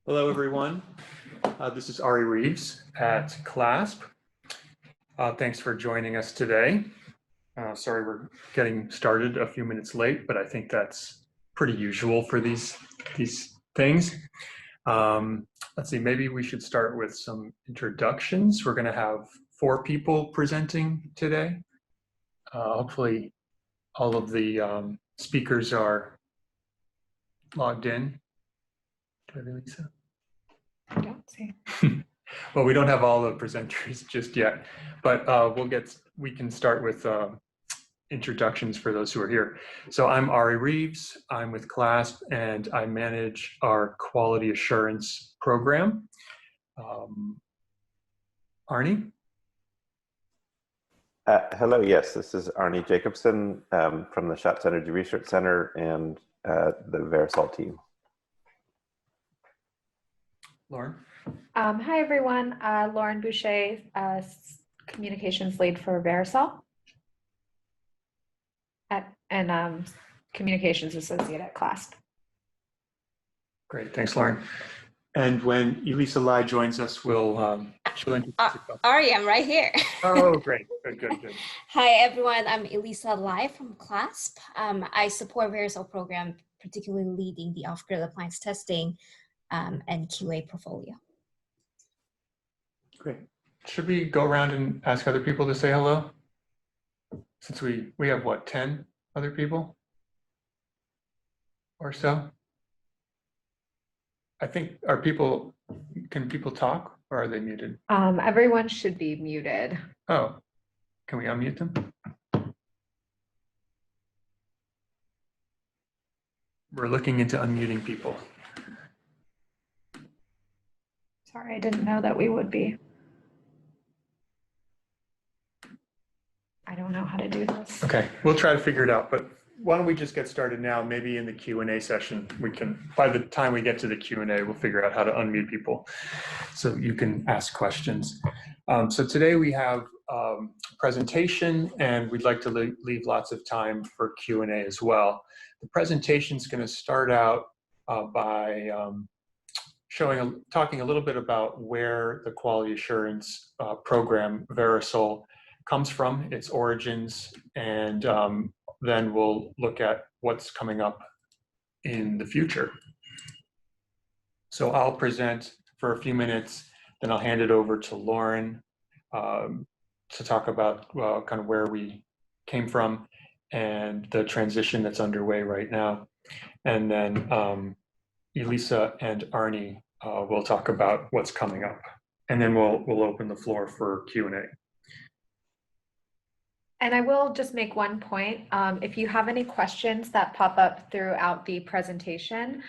Hello, everyone. This is Ari Reeves at CLASP. Thanks for joining us today. Sorry we're getting started a few minutes late, but I think that's pretty usual for these things. Let's see, maybe we should start with some introductions. We're going to have 4 people presenting today. Hopefully all of the speakers are logged in. Do I really see? I don't see. Well, we don't have all the presenters just yet, but we can start with introductions for those who are here. So I'm Ari Reeves, I'm with CLASP, and I manage our quality assurance program. Arnie? Hello, yes, this is Arnie Jacobson from the Schatz Center Research Center and the VeraSol team. Lauren? Hi, everyone. Lauren Boucher, communications lead for VeraSol and communications associate at CLASP. Great, thanks, Lauren. And when Elisa Lai joins us, she'll introduce herself. Ari, I'm right here. Oh, great, good. Hi, everyone. I'm Elisa Lai from CLASP. I support VeraSol program, particularly leading the off-grid appliance testing and QA portfolio. Great. Should we go around and ask other people to say hello? Since we have, what, 10 other people or so? I think, can people talk or are they muted? Everyone should be muted. Oh, can we unmute them? We're looking into unmuting people. Sorry, I didn't know that we would be. I don't know how to do this. Okay, we'll try to figure it out, but why don't we just get started now? Maybe in the Q&A session, by the time we get to the Q&A, we'll figure out how to unmute people so you can ask questions. So today we have a presentation and we'd like to leave lots of time for Q&A as well. The presentation is going to start out by talking a little bit about where the quality assurance program VeraSol comes from, its origins, and then we'll look at what's coming up in the future. So I'll present for a few minutes, then I'll hand it over to Lauren to talk about kind of where we came from and the transition that's underway right now. And then Elisa and Arnie will talk about what's coming up. And then we'll open the floor for Q&A. And I will just make one point. If you have any questions that pop up throughout the presentation,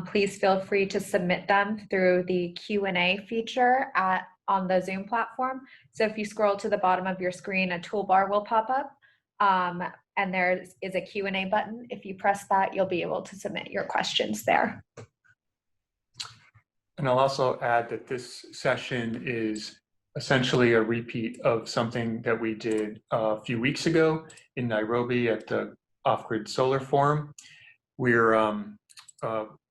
please feel free to submit them through the Q&A feature on the Zoom platform. So if you scroll to the bottom of your screen, a toolbar will pop up, and there is a Q&A button. If you press that, you'll be able to submit your questions there. And I'll also add that this session is essentially a repeat of something that we did a few weeks ago in Nairobi at the OffGrid Solar Forum. We're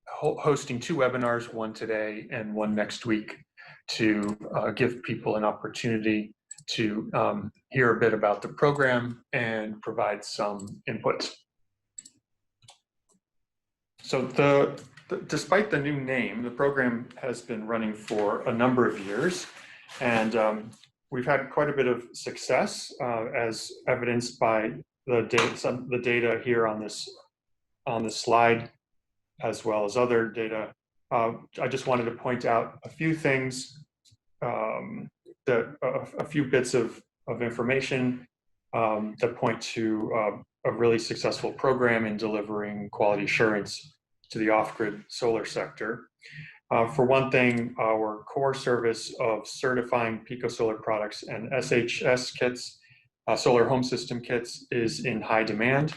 hosting 2 webinars, one today and one next week, to give people an opportunity to hear a bit about the program and provide some input. So despite the new name, the program has been running for a number of years. And we've had quite a bit of success, as evidenced by the data here on this slide, as well as other data. I just wanted to point out a few things, a few bits of information that point to a really successful program in delivering quality assurance to the off-grid solar sector. For one thing, our core service of certifying PicoSolar products and SHS kits, solar home system kits, is in high demand.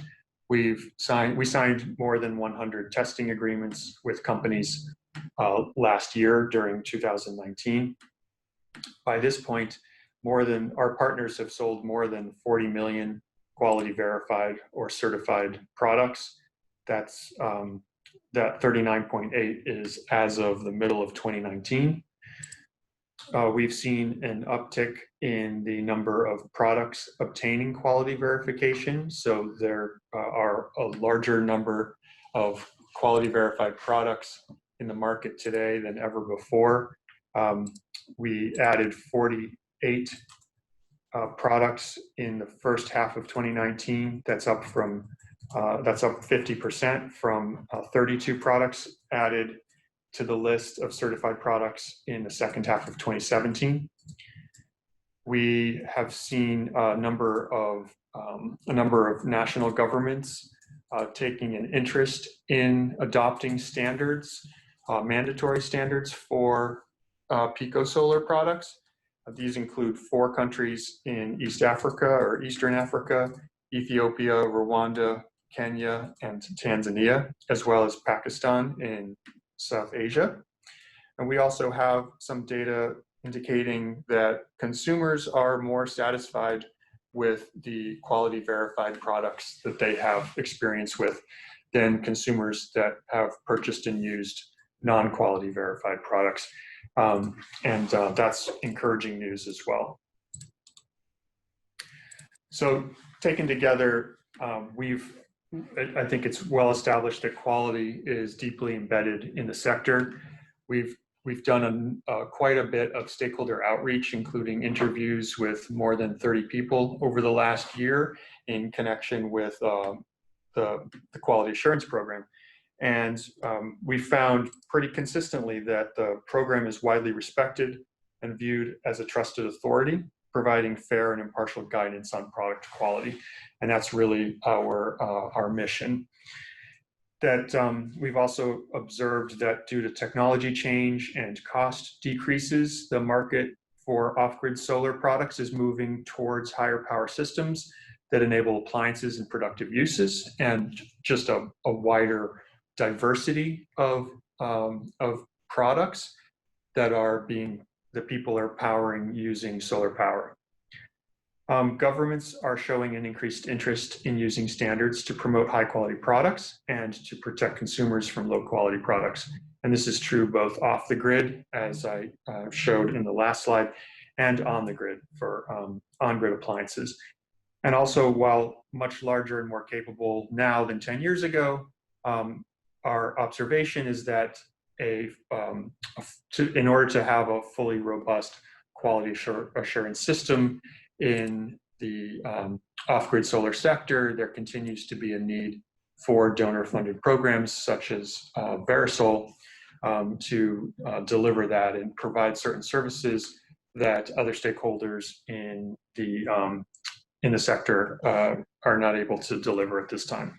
We signed more than 100 testing agreements with companies last year during 2019. By this point, our partners have sold more than 40 million quality verified or certified products. That's that 39.8 is as of the middle of 2019. We've seen an uptick in the number of products obtaining quality verification. So there are a larger number of quality verified products in the market today than ever before. We added 48 products in the first half of 2019. That's up 50% from 32 products added to the list of certified products in the second half of 2017. We have seen a number of national governments taking an interest in adopting standards, mandatory standards for Pico solar products. These include 4 countries in East Africa or Eastern Africa: Ethiopia, Rwanda, Kenya, and Tanzania, as well as Pakistan in South Asia. And we also have some data indicating that consumers are more satisfied with the quality verified products that they have experience with than consumers that have purchased and used non-quality verified products. That's encouraging news as well. So taken together, I think it's well established that quality is deeply embedded in the sector. We've done quite a bit of stakeholder outreach, including interviews with more than 30 people over the last year in connection with the quality assurance program. And we found pretty consistently that the program is widely respected and viewed as a trusted authority, providing fair and impartial guidance on product quality. And that's really our mission. That we've also observed that due to technology change and cost decreases, the market for off-grid solar products is moving towards higher power systems that enable appliances and productive uses, and just a wider diversity of products that people are powering using solar power. Governments are showing an increased interest in using standards to promote high quality products and to protect consumers from low quality products. And this is true both off the grid, as I showed in the last slide, and on the grid for on-grid appliances. And also, while much larger and more capable now than 10 years ago, our observation is that in order to have a fully robust quality assurance system in the off-grid solar sector, there continues to be a need for donor-funded programs such as VeraSol to deliver that and provide certain services that other stakeholders in the sector are not able to deliver at this time.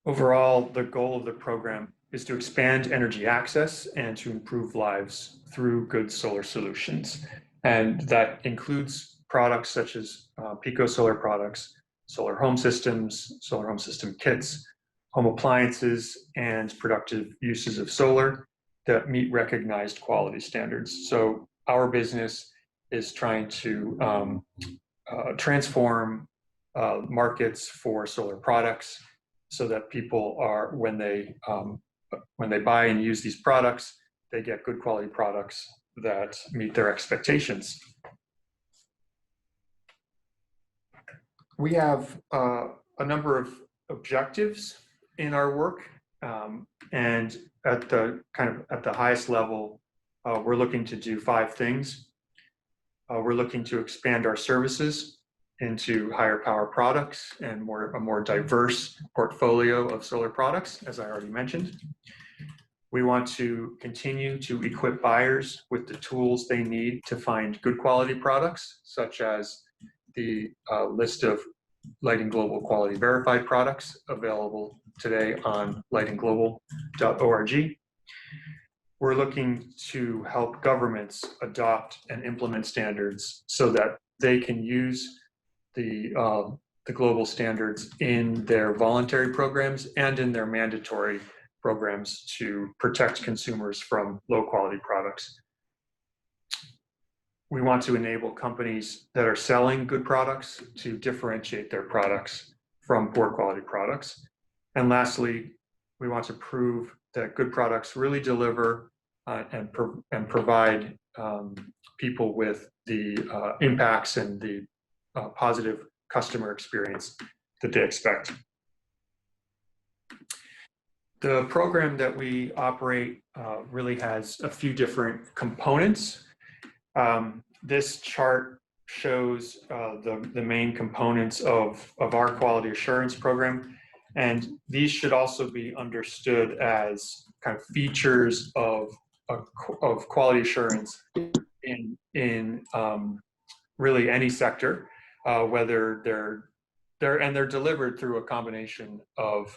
Overall, the goal of the program is to expand energy access and to improve lives through good solar solutions. And that includes products such as Pico solar products, solar home systems, solar home system kits, home appliances, and productive uses of solar that meet recognized quality standards. So our business is trying to transform markets for solar products so that people are, when they buy and use these products, they get good quality products that meet their expectations. We have a number of objectives in our work, and at the highest level, we're looking to do 5 things. We're looking to expand our services into higher power products and a more diverse portfolio of solar products, as I already mentioned. We want to continue to equip buyers with the tools they need to find good quality products, such as the list of Lighting Global quality verified products available today on lightingglobal.org. We're looking to help governments adopt and implement standards so that they can use the global standards in their voluntary programs and in their mandatory programs to protect consumers from low quality products. We want to enable companies that are selling good products to differentiate their products from poor quality products. And lastly, we want to prove that good products really deliver and provide people with the impacts and the positive customer experience that they expect. The program that we operate really has a few different components. This chart shows the main components of our quality assurance program, and these should also be understood as kind of features of quality assurance in really any sector, whether they're delivered through a combination of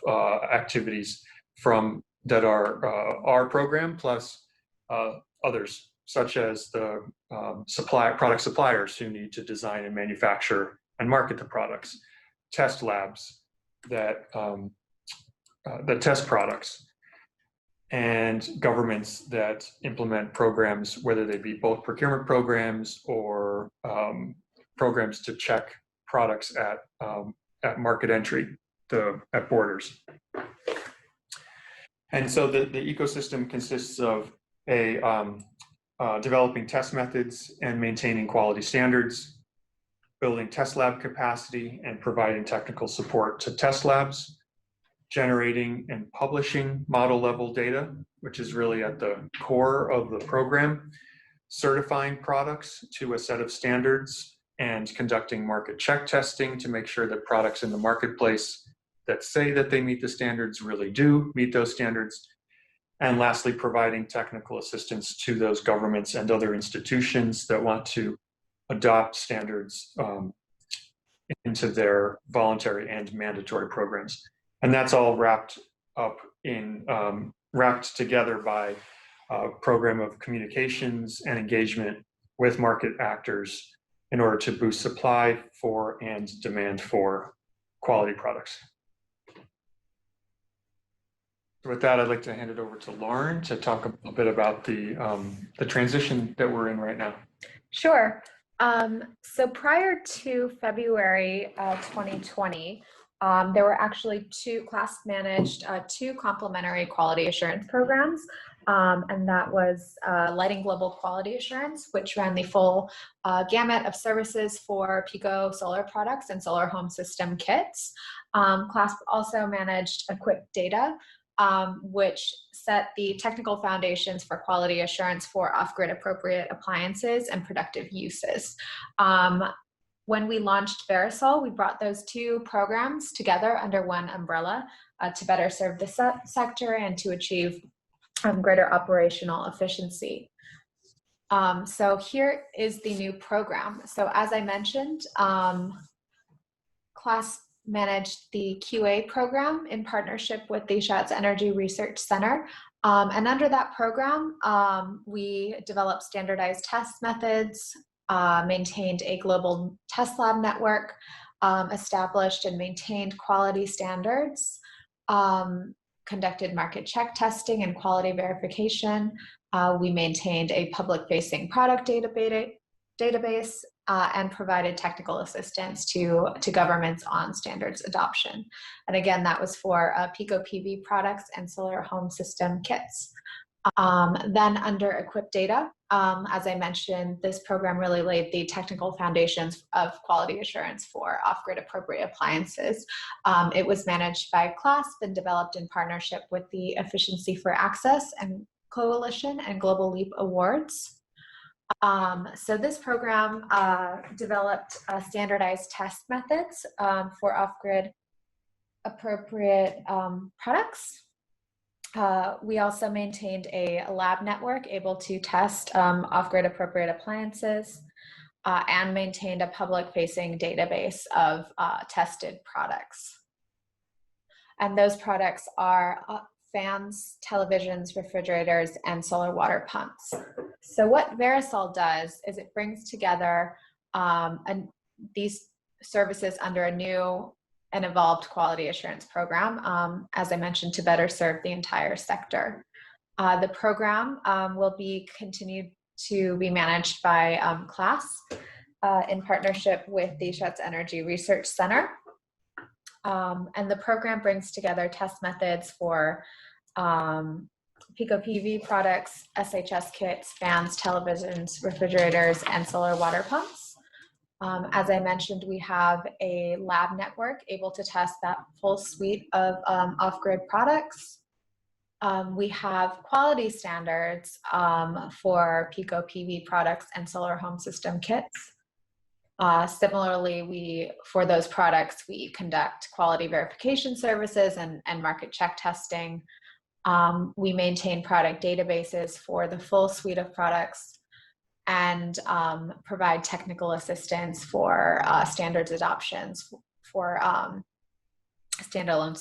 activities from that are our program plus others, such as the product suppliers who need to design and manufacture and market the products, test labs that test products, and governments that implement programs, whether they be both procurement programs or programs to check products at market entry, at borders. And so the ecosystem consists of developing test methods and maintaining quality standards, building test lab capacity and providing technical support to test labs, generating and publishing model level data, which is really at the core of the program, certifying products to a set of standards, and conducting market check testing to make sure that products in the marketplace that say that they meet the standards really do meet those standards. And lastly, providing technical assistance to those governments and other institutions that want to adopt standards into their voluntary and mandatory programs. And that's all wrapped together by a program of communications and engagement with market actors in order to boost supply for and demand for quality products. With that, I'd like to hand it over to Lauren to talk a bit about the transition that we're in right now. Sure. So prior to February 2020, there were actually CLASP managed two complementary quality assurance programs, and that was Lighting Global Quality Assurance, which ran the full gamut of services for Pico solar products and solar home system kits. CLASP also managed Equip Data, which set the technical foundations for quality assurance for off-grid appropriate appliances and productive uses. When we launched VeraSol, we brought those two programs together under one umbrella to better serve the sector and to achieve greater operational efficiency. So here is the new program. So as I mentioned, CLASP managed the QA program in partnership with the Schatz Energy Research Center. And under that program, we developed standardized test methods, maintained a global test lab network, established and maintained quality standards, conducted market check testing and quality verification. We maintained a public-facing product database, and provided technical assistance to governments on standards adoption. And again, that was for Pico PV products and solar home system kits. Then under Equip Data, as I mentioned, this program really laid the technical foundations of quality assurance for off-grid appropriate appliances. It was managed by CLASP and developed in partnership with the Efficiency for Access and Coalition and Global Leap Awards. So this program developed standardized test methods for off-grid appropriate products. We also maintained a lab network able to test off-grid appropriate appliances and maintained a public-facing database of tested products. And those products are fans, televisions, refrigerators, and solar water pumps. So what VeraSol does is it brings together these services under a new and evolved quality assurance program, as I mentioned, to better serve the entire sector. The program will be continued to be managed by CLASP in partnership with the Schatz Energy Research Center. And the program brings together test methods for Pico PV products, SHS kits, fans, televisions, refrigerators, and solar water pumps. As I mentioned, we have a lab network able to test that full suite of off-grid products. We have quality standards for Pico PV products and solar home system kits. Similarly, for those products, we conduct quality verification services and market check testing. We maintain product databases for the full suite of products and provide technical assistance for standards adoptions for standalone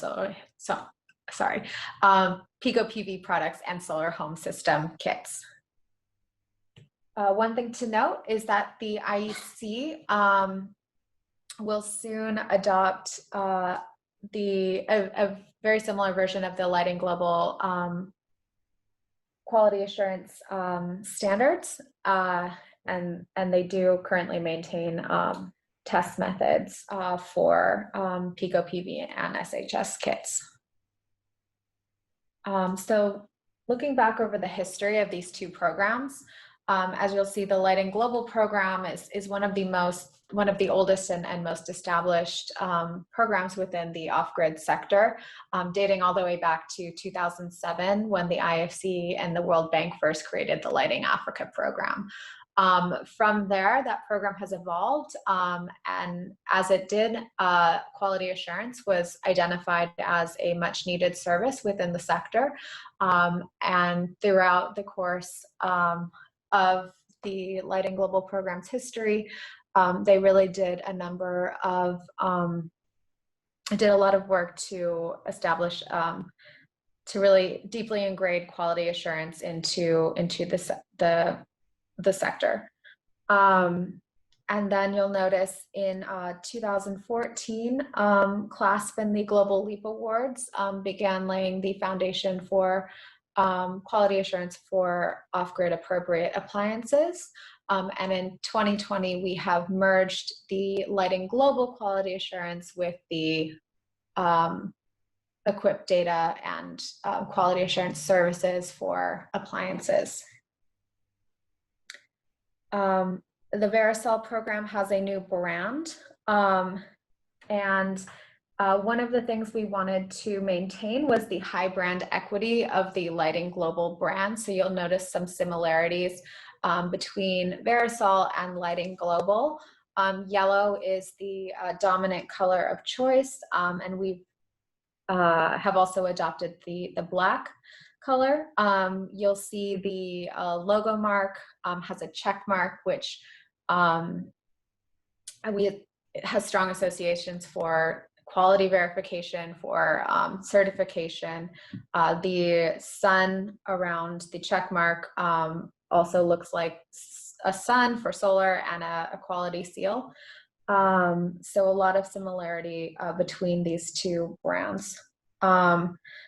Pico PV products and solar home system kits. One thing to note is that the IEC will soon adopt a very similar version of the Lighting Global quality assurance standards, and they do currently maintain test methods for Pico PV and SHS kits. So looking back over the history of these two programs, as you'll see, the Lighting Global program is one of the oldest and most established programs within the off-grid sector, dating all the way back to 2007 when the IFC and the World Bank first created the Lighting Africa program. From there, that program has evolved, and as it did, quality assurance was identified as a much needed service within the sector, and throughout the course of the Lighting Global program's history, they really did a lot of work to establish, to really deeply ingrain quality assurance into the sector. And then you'll notice in 2014, CLASP and the Global Leap Awards began laying the foundation for quality assurance for off-grid appropriate appliances. And in 2020, we have merged the Lighting Global quality assurance with the equip data and quality assurance services for appliances. The VeraSol program has a new brand, and one of the things we wanted to maintain was the high brand equity of the Lighting Global brand. So you'll notice some similarities between VeraSol and Lighting Global. Yellow is the dominant color of choice, and we have also adopted the black color. You'll see the logo mark has a check mark, which it has strong associations for quality verification, for certification. The sun around the check mark also looks like a sun for solar and a quality seal. So a lot of similarity between these two brands.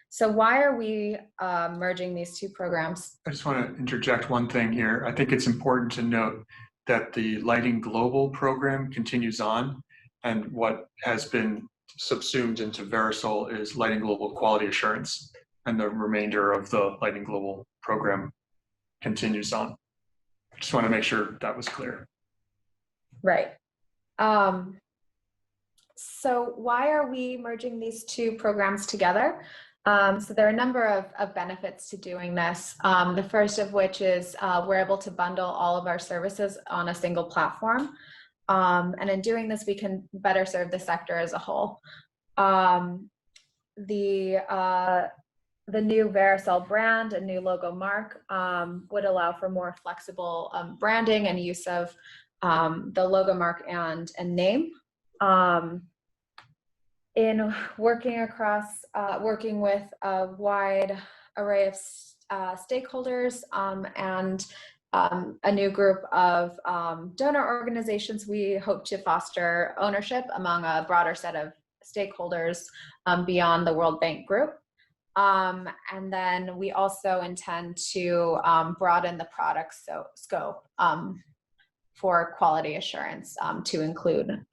So why are we merging these two programs? I just want to interject one thing here. I think it's important to note that the Lighting Global program continues on, and what has been subsumed into VeraSol is Lighting Global Quality Assurance, and the remainder of the Lighting Global program continues on. Just want to make sure that was clear. Right. So why are we merging these two programs together? So there are a number of benefits to doing this. The first of which is we're able to bundle all of our services on a single platform. And in doing this, we can better serve the sector as a whole. The new VeraSol brand, a new logo mark, would allow for more flexible branding and use of the logo mark and name. In working with a wide array of stakeholders and a new group of donor organizations, we hope to foster ownership among a broader set of stakeholders beyond the World Bank Group. And then we also intend to broaden the product scope for quality assurance to include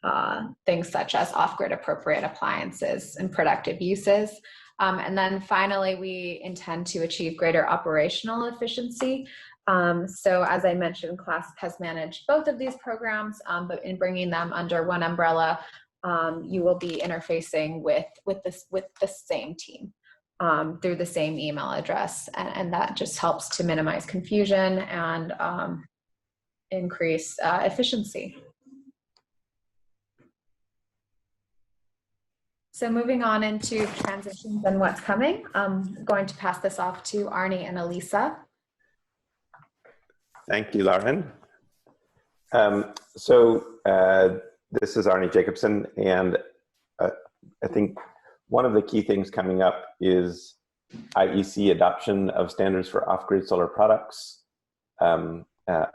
things such as off-grid appropriate appliances and productive uses. And then finally, we intend to achieve greater operational efficiency. So as I mentioned, CLASP has managed both of these programs, but in bringing them under one umbrella, you will be interfacing with the same team through the same email address, and that just helps to minimize confusion and increase efficiency. So moving on into transitions and what's coming, I'm going to pass this off to Arnie and Elisa. Thank you, Lauren. This is Arnie Jacobson, and I think one of the key things coming up is IEC adoption of standards for off-grid solar products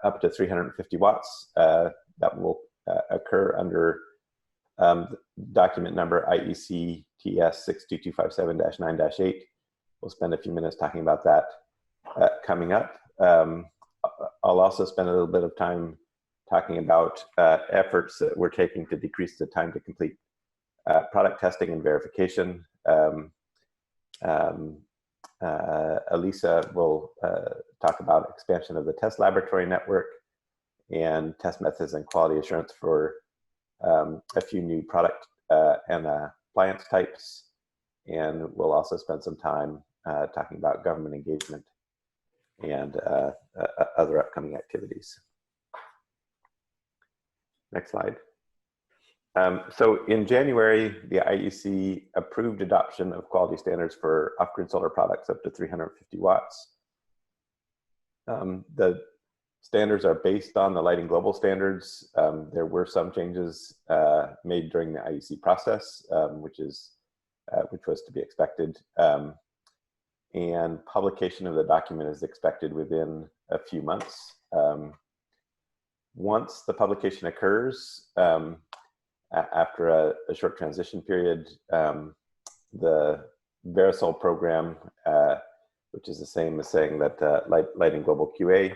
up to 350 watts. That will occur under document number IEC TS 62257-9-8. We'll spend a few minutes talking about that coming up. I'll also spend a little bit of time talking about efforts that we're taking to decrease the time to complete product testing and verification. Elisa will talk about expansion of the test laboratory network and test methods and quality assurance for a few new product and appliance types. And we'll also spend some time talking about government engagement and other upcoming activities. Next slide. So in January, the IEC approved adoption of quality standards for off-grid solar products up to 350 watts. The standards are based on the Lighting Global standards. There were some changes made during the IEC process, which was to be expected. And publication of the document is expected within a few months. Once the publication occurs, after a short transition period, the VeraSol program, which is the same as saying that Lighting Global QA,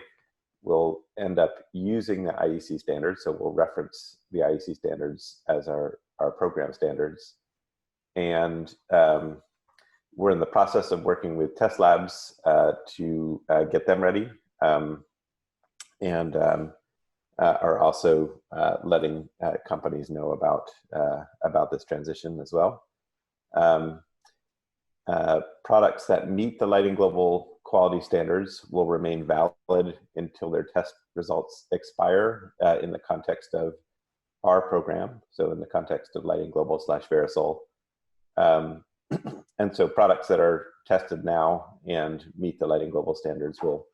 will end up using the IEC standards. So we'll reference the IEC standards as our program standards. And we're in the process of working with test labs to get them ready, and are also letting companies know about this transition as well. Products that meet the Lighting Global quality standards will remain valid until their test results expire in the context of our program, so in the context of Lighting Global / VeraSol. And so products that are tested now and meet the Lighting Global standards will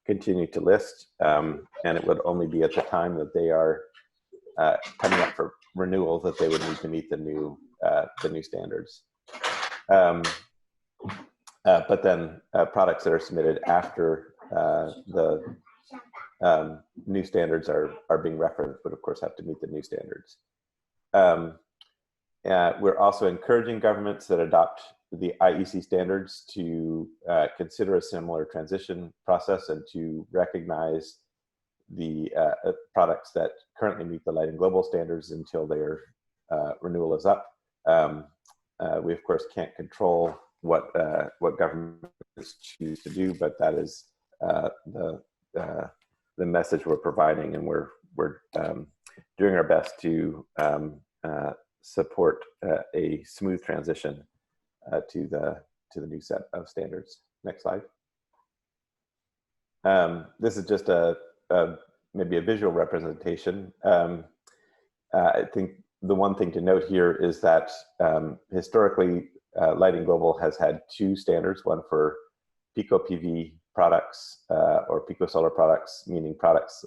continue to list, and it would only be at the time that they are coming up for renewal that they would need to meet the new standards. But then products that are submitted after the new standards are being referenced would of course have to meet the new standards. We're also encouraging governments that adopt the IEC standards to consider a similar transition process and to recognize the products that currently meet the Lighting Global standards until their renewal is up. We of course can't control what governments choose to do, but that is the message we're providing, and we're doing our best to support a smooth transition to the new set of standards. Next slide. This is just maybe a visual representation. I think the one thing to note here is that historically, Lighting Global has had two standards, one for Pico PV products or Pico solar products, meaning products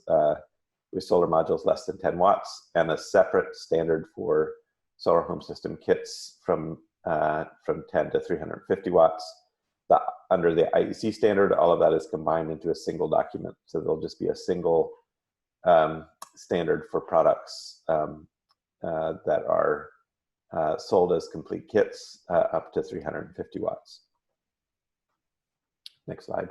with solar modules less than 10 watts, and a separate standard for solar home system kits from 10 to 350 watts. Under the IEC standard, all of that is combined into a single document. So there'll just be a single standard for products that are sold as complete kits up to 350 watts. Next slide.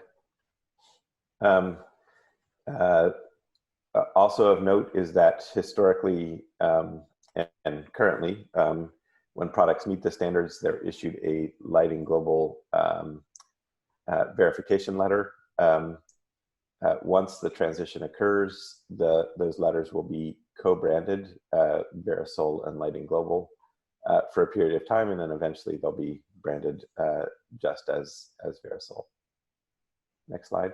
Also of note is that historically and currently, when products meet the standards, they're issued a Lighting Global verification letter. Once the transition occurs, those letters will be co-branded VeraSol and Lighting Global for a period of time, and then eventually they'll be branded just as VeraSol. Next slide.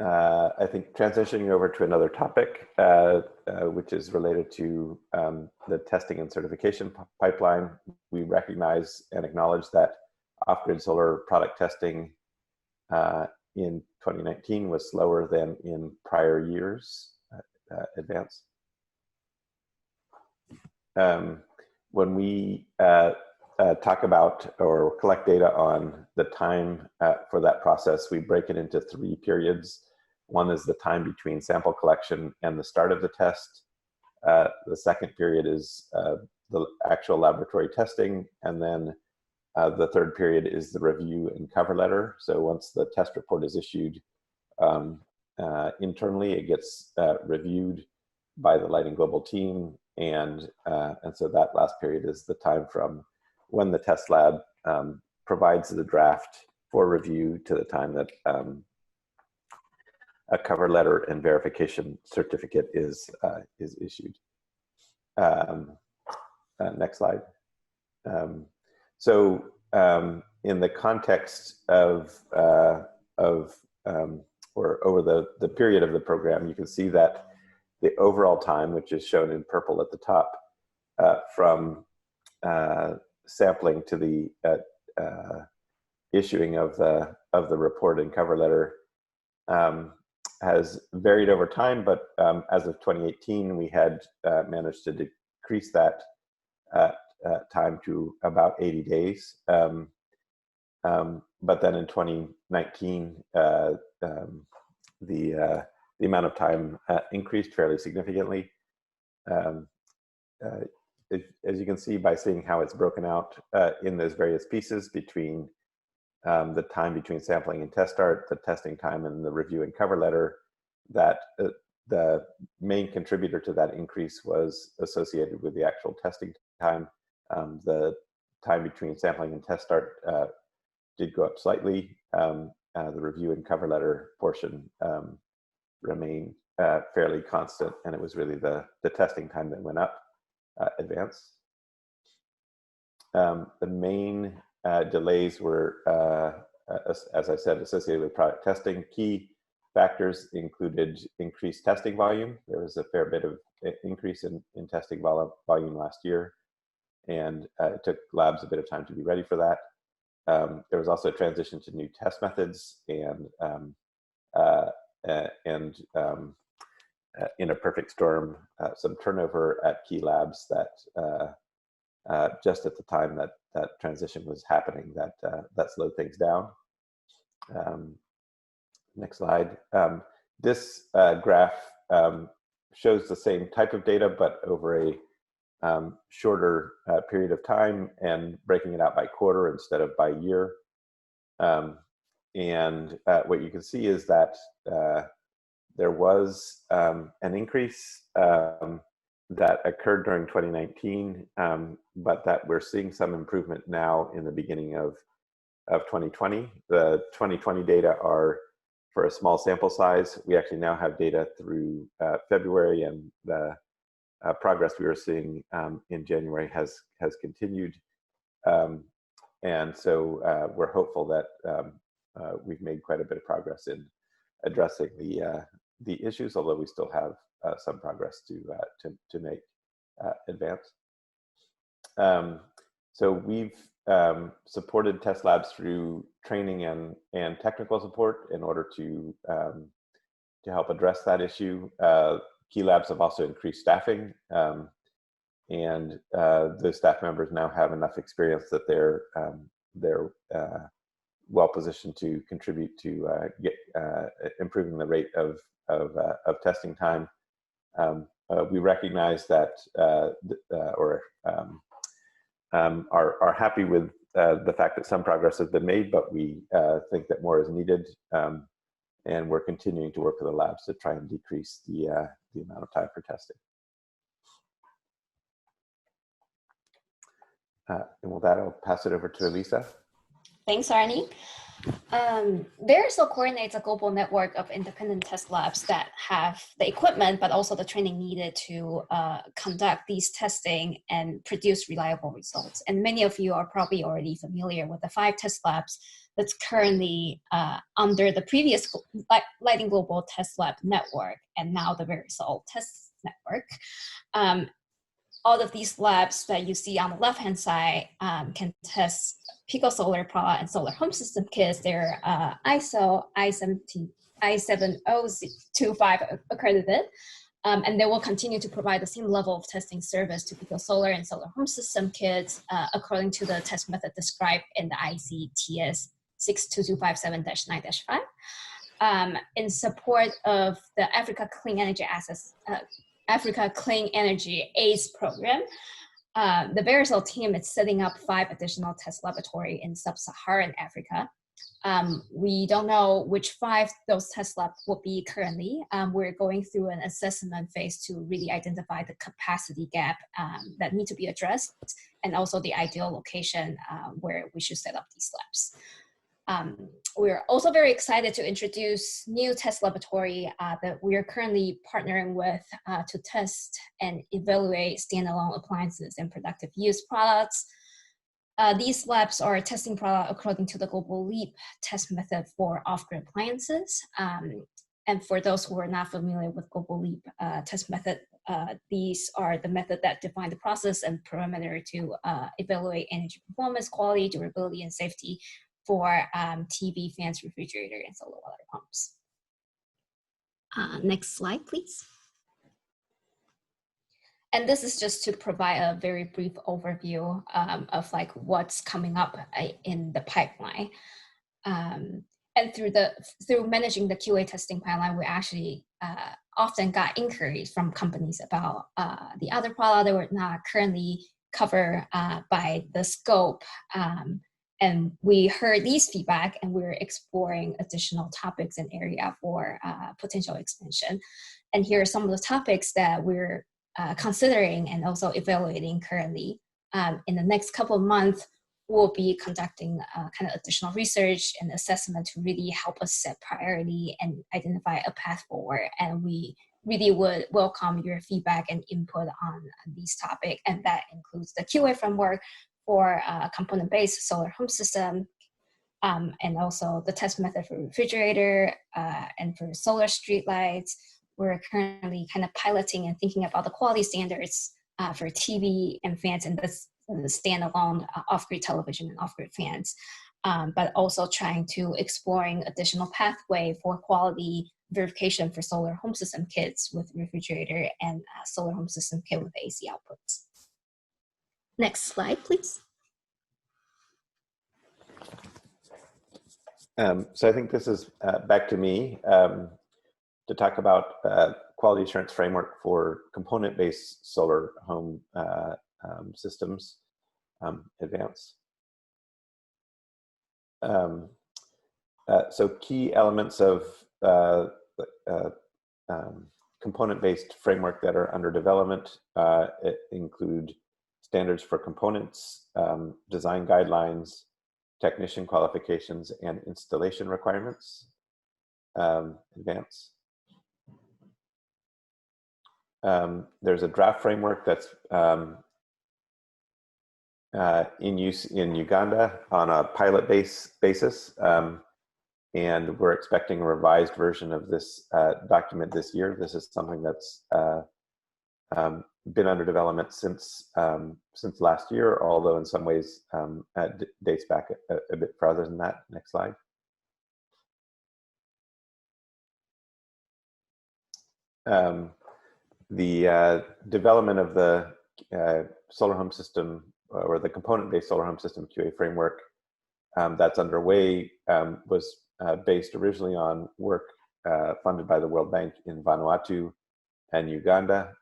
I think transitioning over to another topic, which is related to the testing and certification pipeline, we recognize and acknowledge that off-grid solar product testing in 2019 was slower than in prior years. Advance. When we talk about or collect data on the time for that process, we break it into 3 periods. One is the time between sample collection and the start of the test. The second period is the actual laboratory testing, and then the third period is the review and cover letter. So once the test report is issued internally, it gets reviewed by the Lighting Global team, and so that last period is the time from when the test lab provides the draft for review to the time that a cover letter and verification certificate is issued. Next slide. So in the context of or over the period of the program, you can see that the overall time, which is shown in purple at the top, from sampling to the issuing of the report and cover letter has varied over time, but as of 2018, we had managed to decrease that time to about 80 days. But then in 2019, the amount of time increased fairly significantly. As you can see by seeing how it's broken out in those various pieces between the time between sampling and test start, the testing time, and the review and cover letter, that the main contributor to that increase was associated with the actual testing time. The time between sampling and test start did go up slightly. The review and cover letter portion remained fairly constant, and it was really the testing time that went up. Advance. The main delays were, as I said, associated with product testing. Key factors included increased testing volume. There was a fair bit of increase in testing volume last year, and it took labs a bit of time to be ready for that. There was also a transition to new test methods, and in a perfect storm, some turnover at key labs that just at the time that transition was happening, that slowed things down. Next slide. This graph shows the same type of data, but over a shorter period of time, and breaking it out by quarter instead of by year. And what you can see is that there was an increase that occurred during 2019, but that we're seeing some improvement now in the beginning of 2020. The 2020 data are for a small sample size. We actually now have data through February, and the progress we were seeing in January has continued. And so we're hopeful that we've made quite a bit of progress in addressing the issues, although we still have some progress to make. Advance. So we've supported test labs through training and technical support in order to help address that issue. Key labs have also increased staffing, and those staff members now have enough experience that they're well positioned to contribute to improving the rate of testing time. We recognize that are happy with the fact that some progress has been made, but we think that more is needed. and we're continuing to work with the labs to try and decrease the amount of time for testing. And with that, I'll pass it over to Elisa. Thanks, Arnie. VeraSol coordinates a global network of independent test labs that have the equipment, but also the training needed to conduct these testing and produce reliable results. And many of you are probably already familiar with the 5 test labs that's currently under the previous Lighting Global Test Lab network, and now the VeraSol Test Network. All of these labs that you see on the left-hand side can test Pico Solar product and solar home system kits. They're ISO I7025 accredited, and they will continue to provide the same level of testing service to Pico Solar and solar home system kits according to the test method described in the ICTS 62257-9-5. In support of the Africa Clean Energy Africa Clean Energy AIDS program, the VeraSol team is setting up 5 additional test laboratories in sub-Saharan Africa. We don't know which 5 those test labs will be currently. We're going through an assessment phase to really identify the capacity gap that need to be addressed, and also the ideal location where we should set up these labs. We're also very excited to introduce new test laboratory that we are currently partnering with to test and evaluate standalone appliances and productive use products. These labs are testing product according to the Global LEAP test method for off-grid appliances. And for those who are not familiar with Global LEAP test method, these are the method that define the process and parameter to evaluate energy performance, quality, durability, and safety for TV, fans, refrigerator, and solar water pumps. Next slide, please. And this is just to provide a very brief overview of like what's coming up in the pipeline. And through managing the QA testing pipeline, we actually often got inquiries from companies about the other product that were not currently covered by the scope. And we heard these feedback, and we're exploring additional topics and area for potential expansion. And here are some of the topics that we're considering and also evaluating currently. In the next couple of months, we'll be conducting kind of additional research and assessment to really help us set priority and identify a path forward. And we really would welcome your feedback and input on these topics. And that includes the QA framework for component-based solar home system, and also the test method for refrigerator and for solar street lights. We're currently kind of piloting and thinking about the quality standards for TV and fans and the standalone off-grid television and off-grid fans, but also trying to exploring additional pathway for quality verification for solar home system kits with refrigerator and solar home system kit with AC outputs. Next slide, please. So I think this is back to me to talk about quality assurance framework for component-based solar home systems. Advance. So key elements of component-based framework that are under development include standards for components, design guidelines, technician qualifications, and installation requirements. Advance. There's a draft framework that's in use in Uganda on a pilot basis. And we're expecting a revised version of this document this year. This is something that's been under development since last year, although in some ways dates back a bit farther than that. Next slide. The development of the solar home system or the component-based solar home system QA framework that's underway was based originally on work funded by the World Bank in Vanuatu and Uganda.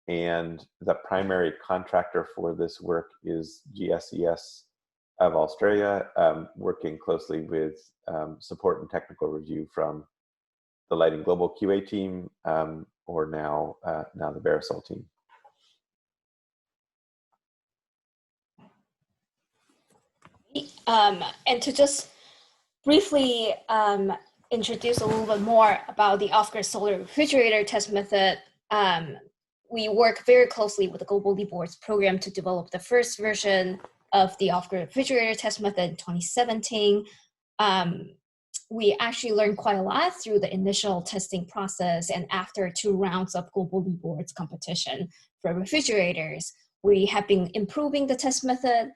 And the primary contractor for this work is GSES of Australia, working closely with support and technical review from the Lighting Global QA team, or now the VeraSol team. And to just briefly introduce a little bit more about the off-grid solar refrigerator test method, we work very closely with the Global Leap Board's program to develop the first version of the off-grid refrigerator test method in 2017. We actually learned quite a lot through the initial testing process, and after 2 rounds of Global Leap Board's competition for refrigerators, we have been improving the test method.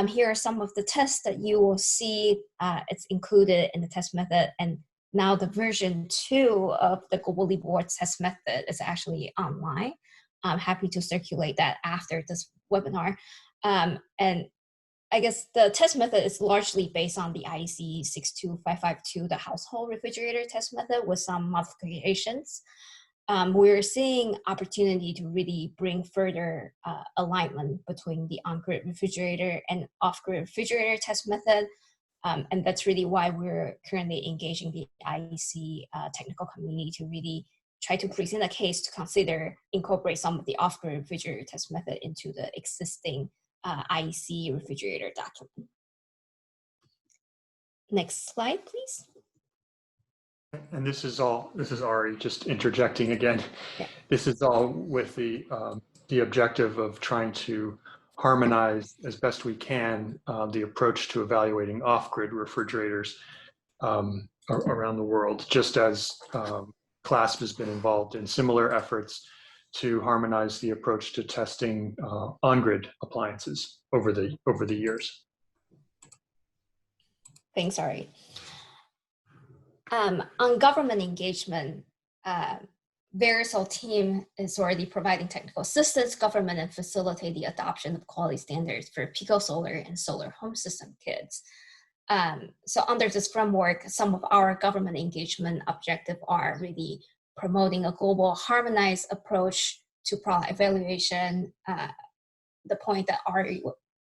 Here are some of the tests that you will see. It's included in the test method, and now the version 2 of the Global Leap Board test method is actually online. I'm happy to circulate that after this webinar. And I guess the test method is largely based on the IEC 62552, the household refrigerator test method, with some modifications. We're seeing opportunity to really bring further alignment between the on-grid refrigerator and off-grid refrigerator test method. And that's really why we're currently engaging the IEC technical community to really try to present a case to consider incorporate some of the off-grid refrigerator test method into the existing IEC refrigerator document. Next slide, please. And this is Ari just interjecting again. Yeah. This is all with the objective of trying to harmonize as best we can the approach to evaluating off-grid refrigerators around the world, just as CLASP has been involved in similar efforts to harmonize the approach to testing on-grid appliances over the years. Thanks, Ari. On government engagement, VeraSol team is already providing technical assistance, government, and facilitate the adoption of quality standards for Pico Solar and solar home system kits. So under this framework, some of our government engagement objectives are really promoting a global harmonized approach to product evaluation, the point that Ari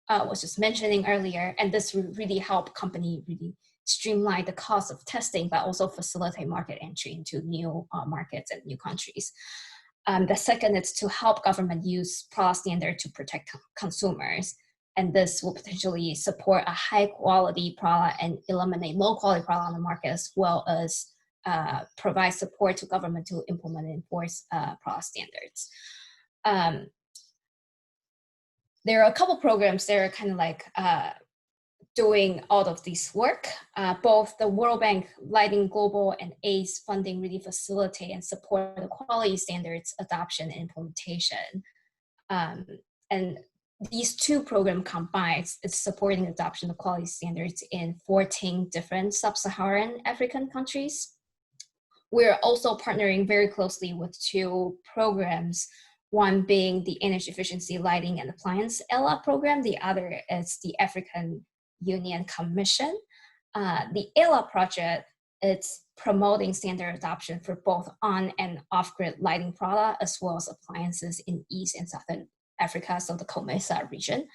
was just mentioning earlier, and this will really help company really streamline the cost of testing, but also facilitate market entry into new markets and new countries. The second is to help government use product standard to protect consumers. And this will potentially support a high quality product and eliminate low quality product on the market, as well as provide support to government to implement and enforce product standards. There are a couple programs that are kind of like doing all of this work. Both the World Bank, Lighting Global, and ACE funding really facilitate and support the quality standards adoption and implementation. And these 2 programs combined is supporting adoption of quality standards in 14 different sub-Saharan African countries. We're also partnering very closely with 2 programs, one being the Energy Efficiency Lighting and Appliance ELA program. The other is the African Union Commission. The ELA project, it's promoting standard adoption for both on and off-grid lighting product, as well as appliances in East and Southern Africa, so the COMESA region.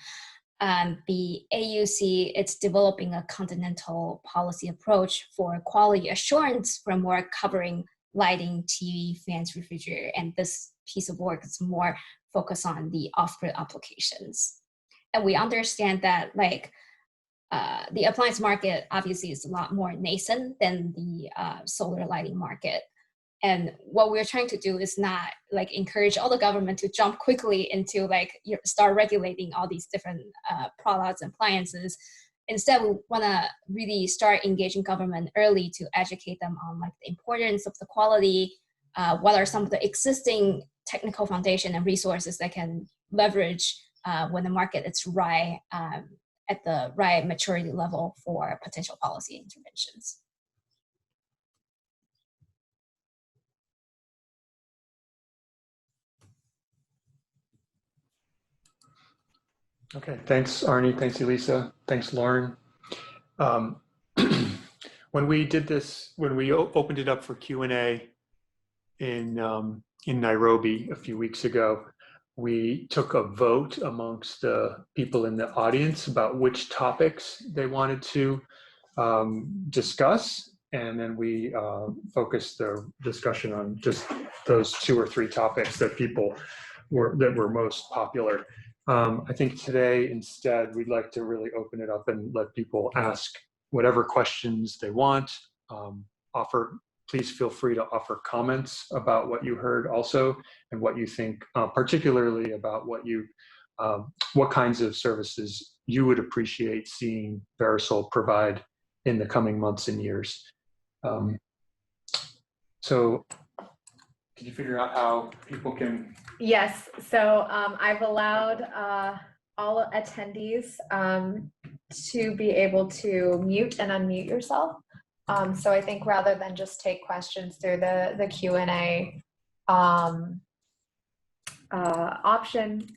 The AUC, it's developing a continental policy approach for quality assurance framework covering lighting, TV, fans, refrigerator, and this piece of work is more focused on the off-grid applications. And we understand that the appliance market obviously is a lot more nascent than the solar lighting market. And what we're trying to do is not encourage all the government to jump quickly into start regulating all these different products and appliances. Instead, we want to really start engaging government early to educate them on the importance of the quality, what are some of the existing technical foundation and resources that can leverage when the market is right, at the right maturity level for potential policy interventions. Okay, thanks, Arnie. Thanks, Elisa. Thanks, Lauren. When we did this, when we opened it up for Q&A in Nairobi a few weeks ago, we took a vote amongst the people in the audience about which topics they wanted to discuss. And then we focused the discussion on just those 2 or 3 topics that were most popular. I think today, instead, we'd like to really open it up and let people ask whatever questions they want. Please feel free to offer comments about what you heard also, and what you think, particularly about what kinds of services you would appreciate seeing VeraSol provide in the coming months and years. So can you figure out how people can? Yes, so I've allowed all attendees to be able to mute and unmute yourself. So I think rather than just take questions through the Q&A option,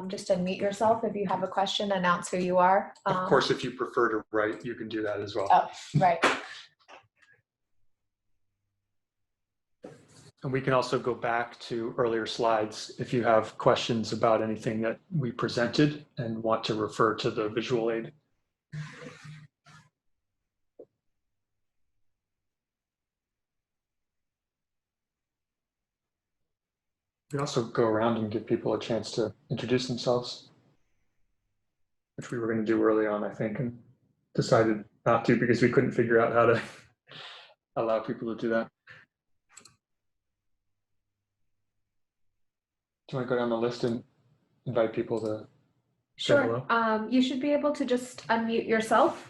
just unmute yourself if you have a question, announce who you are. Of course, if you prefer to write, you can do that as well. Oh, right. And we can also go back to earlier slides if you have questions about anything that we presented and want to refer to the visual aid. We also go around and give people a chance to introduce themselves, which we were going to do early on, I think, and decided not to because we couldn't figure out how to allow people to do that. Do you want to go down the list and invite people to say hello? Sure. You should be able to just unmute yourself.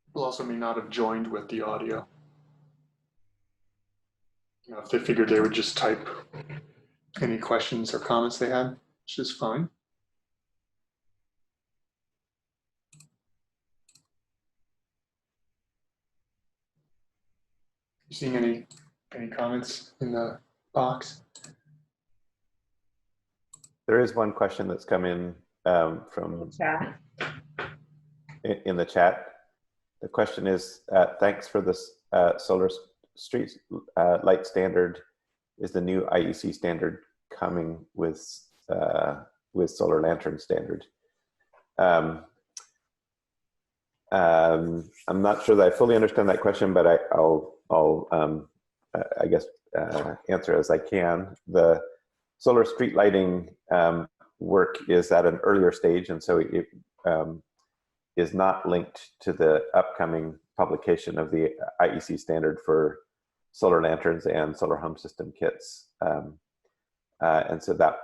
People also may not have joined with the audio. You know, if they figured they would just type any questions or comments they had, which is fine. You seeing any comments in the box? There is one question that's come in from in the chat. The question is, thanks for this solar street light standard. Is the new IEC standard coming with solar lantern standard? I'm not sure that I fully understand that question, but I'll I guess answer as I can. The solar street lighting work is at an earlier stage, and so it is not linked to the upcoming publication of the IEC standard for solar lanterns and solar home system kits. And so that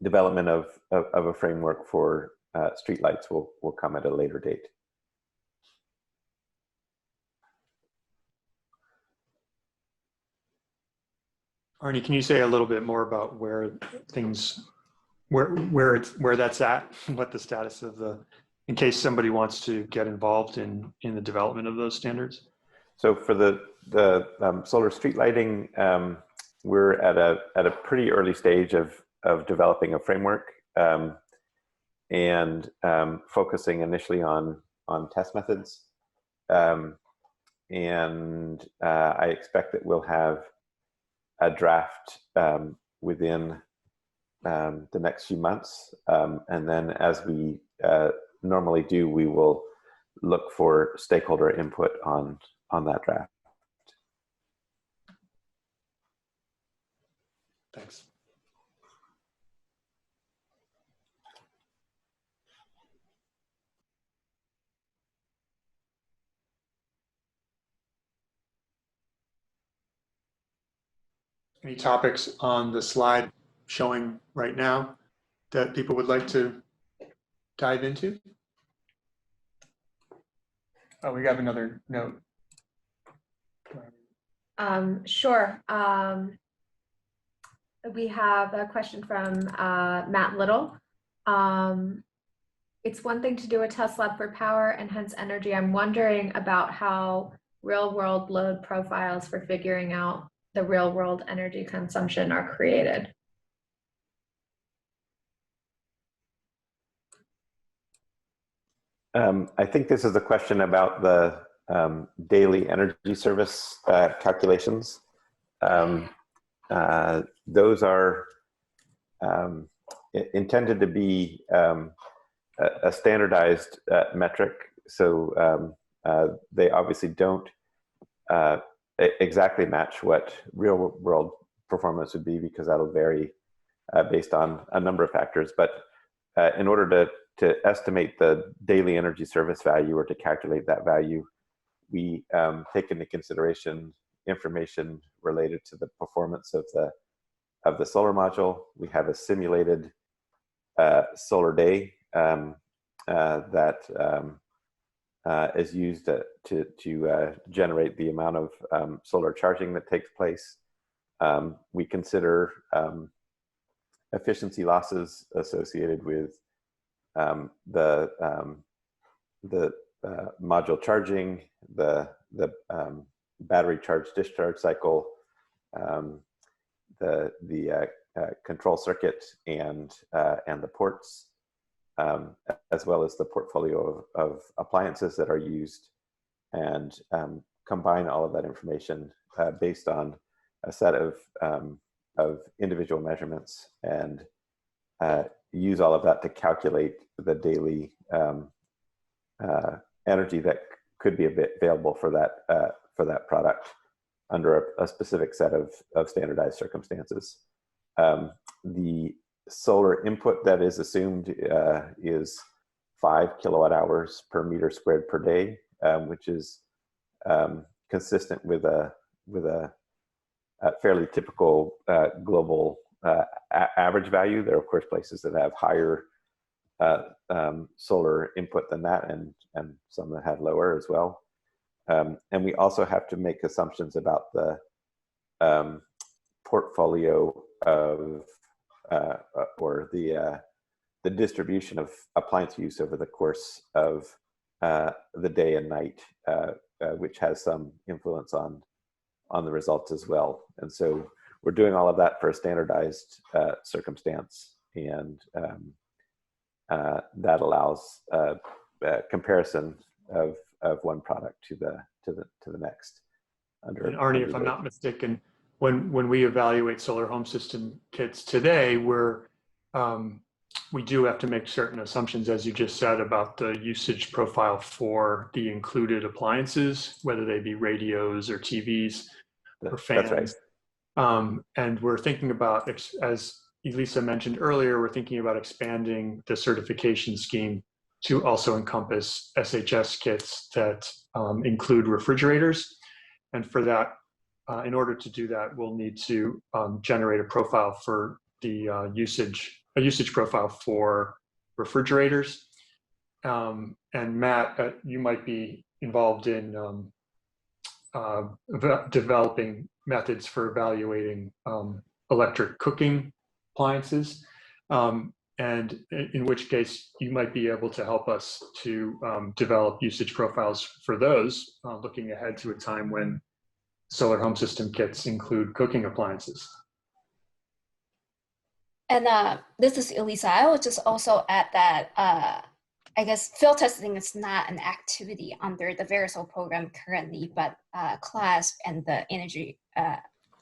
development of a framework for streetlights will come at a later date. Arnie, can you say a little bit more about where that's at, what the status of in case somebody wants to get involved in the development of those standards? So for the solar street lighting, we're at a pretty early stage of developing a framework and focusing initially on test methods. And I expect that we'll have a draft within the next few months. And then as we normally do, we will look for stakeholder input on that draft. Thanks. Any topics on the slide showing right now that people would like to dive into? Oh, we have another note. Sure. We have a question from Matt Little. It's one thing to do a test lab for power and hence energy. I'm wondering about how real-world load profiles for figuring out the real-world energy consumption are created. I think this is a question about the daily energy service calculations. Those are intended to be a standardized metric. So they obviously don't exactly match what real world performance would be, because that'll vary based on a number of factors. But in order to estimate the daily energy service value, or to calculate that value, we take into consideration information related to the performance of the solar module. We have a simulated solar day that is used to generate the amount of solar charging that takes place. We consider efficiency losses associated with the module charging, the battery charge discharge cycle, the control circuit, and the ports, as well as the portfolio of appliances that are used, and combine all of that information based on a set of individual measurements, and use all of that to calculate the daily energy that could be available for that product under a specific set of standardized circumstances. The solar input that is assumed is 5 kilowatt hours per meter squared per day, which is consistent with a fairly typical global average value. There are of course places that have higher solar input than that, and some that have lower as well. And we also have to make assumptions about the portfolio of or the distribution of appliance use over the course of the day and night, which has some influence on the results as well. And so we're doing all of that for a standardized circumstance, and that allows comparison of one product to the next. And Arnie, if I'm not mistaken, when we evaluate solar home system kits today, we do have to make certain assumptions, as you just said, about the usage profile for the included appliances, whether they be radios or TVs or fans. That's right. And we're thinking about, as Elisa mentioned earlier, we're thinking about expanding the certification scheme to also encompass SHS kits that include refrigerators. And for that, in order to do that, we'll need to generate a profile for the usage profile for refrigerators. And Matt, you might be involved in developing methods for evaluating electric cooking appliances, and in which case you might be able to help us to develop usage profiles for those, looking ahead to a time when solar home system kits include cooking appliances. And this is Elisa. I would just also add that I guess field testing is not an activity under the VeraSol program currently, but CLASP and the Energy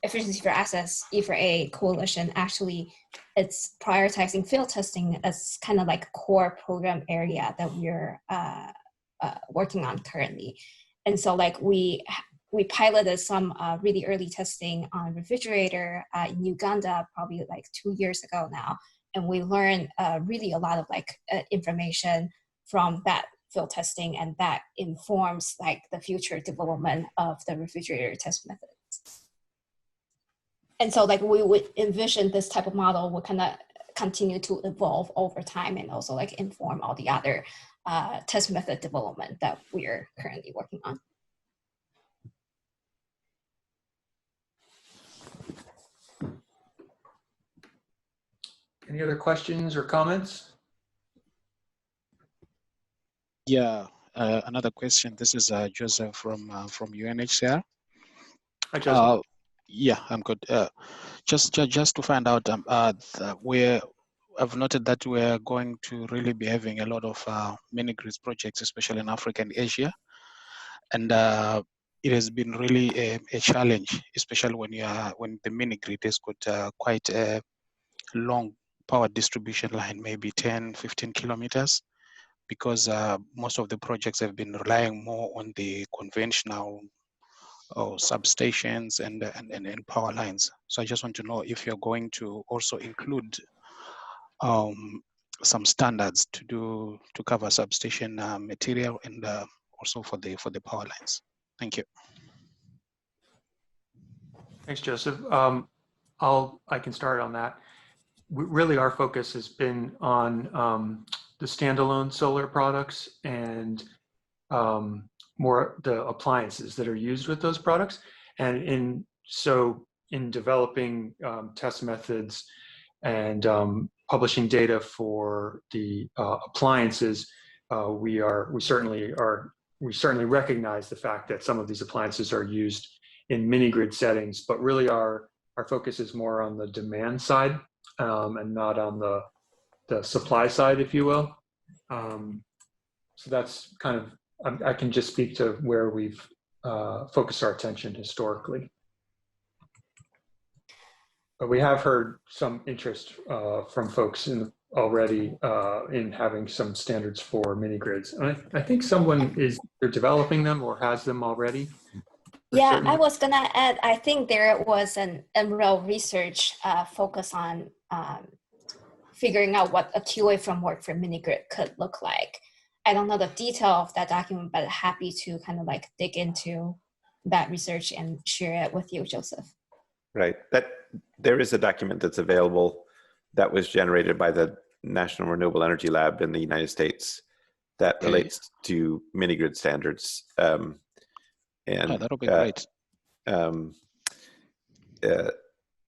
Efficiency for Access E4A coalition, actually it's prioritizing field testing as kind of like a core program area that we're working on currently. And so like we piloted some really early testing on refrigerator in Uganda, probably like 2 years ago now. And we learned really a lot of like information from that field testing, and that informs like the future development of the refrigerator test methods. And so like we would envision this type of model will kind of continue to evolve over time, and also like inform all the other test method development that we are currently working on. Any other questions or comments? Yeah, another question. This is Joseph from UNHCR. Hi, Joseph. Yeah, I'm good. Just to find out, I've noted that we're going to really be having a lot of mini-grids projects, especially in Africa and Asia. And it has been really a challenge, especially when the mini-grid has got quite a long power distribution line, maybe 10, 15 kilometers, because most of the projects have been relying more on the conventional substations and power lines. So I just want to know if you're going to also include some standards to cover substation material and also for the power lines. Thank you. Thanks, Joseph. I can start on that. Really, our focus has been on the standalone solar products and more the appliances that are used with those products. And in developing test methods and publishing data for the appliances, we certainly recognize the fact that some of these appliances are used in mini-grid settings, but really our focus is more on the demand side and not on the supply side, if you will. So that's kind of, I can just speak to where we've focused our attention historically. But we have heard some interest from folks already in having some standards for mini grids. And I think someone is developing them or has them already. Yeah, I was gonna add, I think there was an MREL research focus on figuring out what a QA framework for mini-grid could look like. I don't know the detail of that document, but happy to kind of like dig into that research and share it with you, Joseph. Right. There is a document that's available that was generated by the National Renewable Energy Lab in the United States that relates to mini-grid standards. And that'll be great.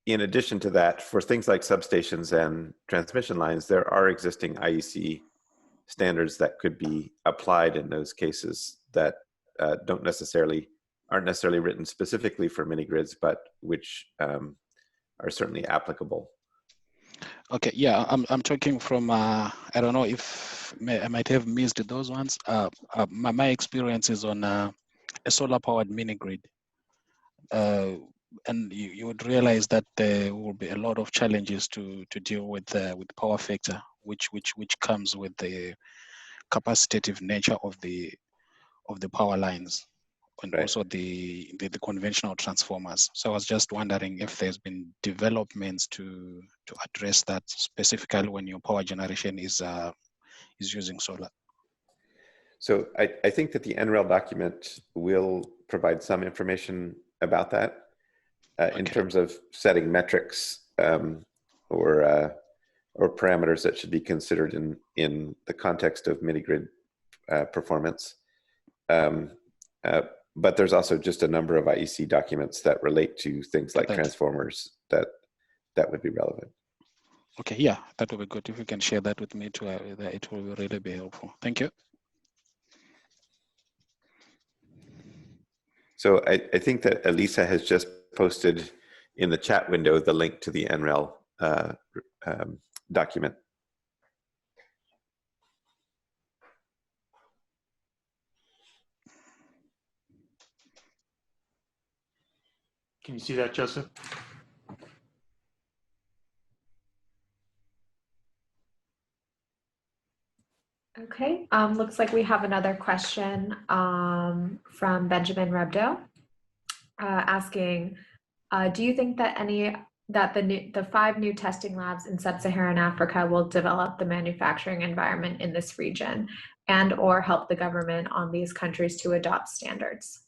In addition to that, for things like substations and transmission lines, there are existing IEC standards that could be applied in those cases that aren't necessarily written specifically for mini grids, but which are certainly applicable. Okay, yeah, I'm talking from, I don't know if I might have missed those ones. My experience is on a solar powered mini grid. And you would realize that there will be a lot of challenges to deal with power factor, which comes with the capacitative nature of the power lines and also the conventional transformers. So I was just wondering if there's been developments to address that specifically when your power generation is using solar. So I think that the NREL document will provide some information about that in terms of setting metrics or parameters that should be considered in the context of mini-grid performance. But there's also just a number of IEC documents that relate to things like transformers that would be relevant. Okay, yeah, that would be good. If you can share that with me too, it will really be helpful. Thank you. So I think that Elisa has just posted in the chat window the link to the NREL document. Can you see that, Joseph? Okay, looks like we have another question from Benjamin Rebdo asking, do you think that the 5 new testing labs in sub-Saharan Africa will develop the manufacturing environment in this region and or help the government on these countries to adopt standards?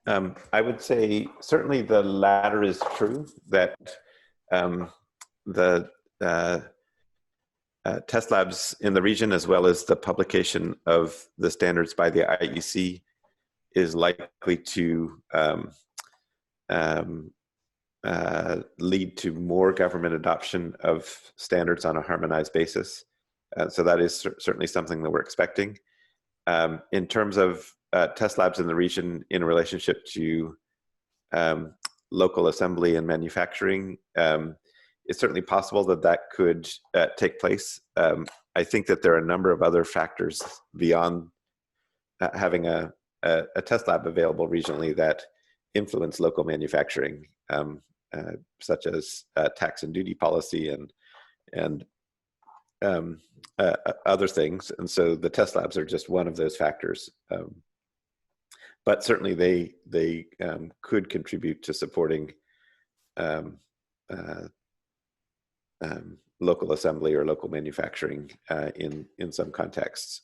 I would say certainly the latter is true, that the test labs in the region, as well as the publication of the standards by the IEC, is likely to lead to more government adoption of standards on a harmonized basis. So that is certainly something that we're expecting. In terms of test labs in the region in relationship to local assembly and manufacturing, it's certainly possible that that could take place. I think that there are a number of other factors beyond having a test lab available regionally that influence local manufacturing, such as tax and duty policy and other things. And so the test labs are just one of those factors. But certainly they could contribute to supporting local assembly or local manufacturing in some contexts.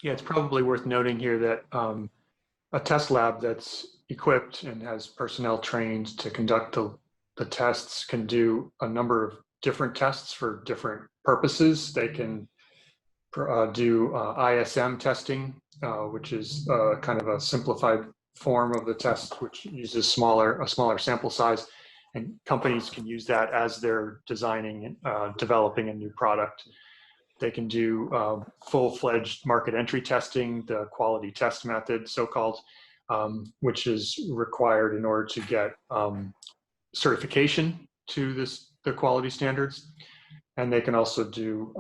Yeah, it's probably worth noting here that a test lab that's equipped and has personnel trained to conduct the tests can do a number of different tests for different purposes. They can do ISM testing, which is kind of a simplified form of the test, which uses a smaller sample size. And companies can use that as they're designing, developing a new product. They can do full-fledged market entry testing, the quality test method, so-called, which is required in order to get certification to the quality standards. And they can also do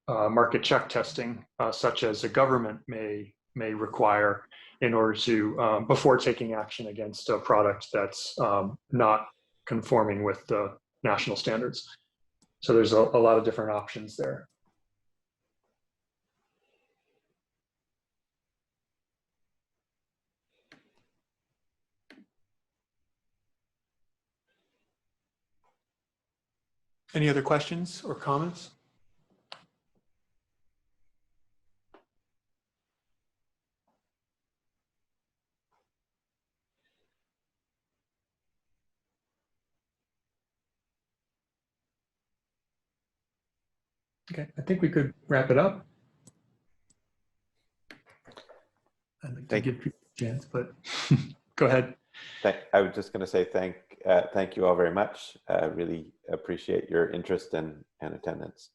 market check testing, such as a government may require in order to, before taking action against a product that's not conforming with the national standards. So there's a lot of different options there. Any other questions or comments? Okay, I think we could wrap it up. I'd like to give people a chance, but go ahead. I was just going to say thank you all very much. Really appreciate your interest and attendance.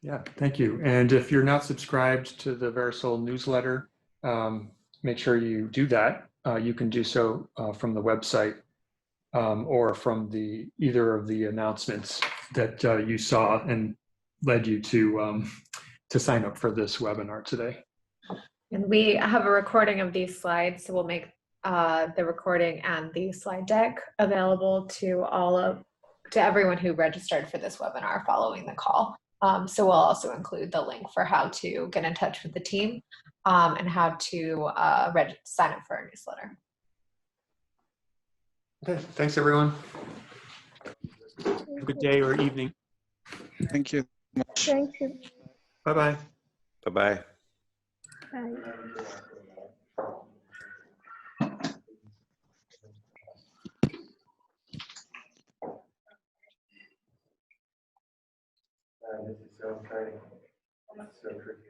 Yeah, thank you. And if you're not subscribed to the VeraSol newsletter, make sure you do that. You can do so from the website or from either of the announcements that you saw and led you to sign up for this webinar today. And we have a recording of these slides, so we'll make the recording and the slide deck available to everyone who registered for this webinar following the call. So we'll also include the link for how to get in touch with the team and how to sign up for our newsletter. Okay, thanks everyone. Have a good day or evening. Thank you much. Thank you. Bye-bye. Bye-bye. Bye. This is so exciting. It's so tricky.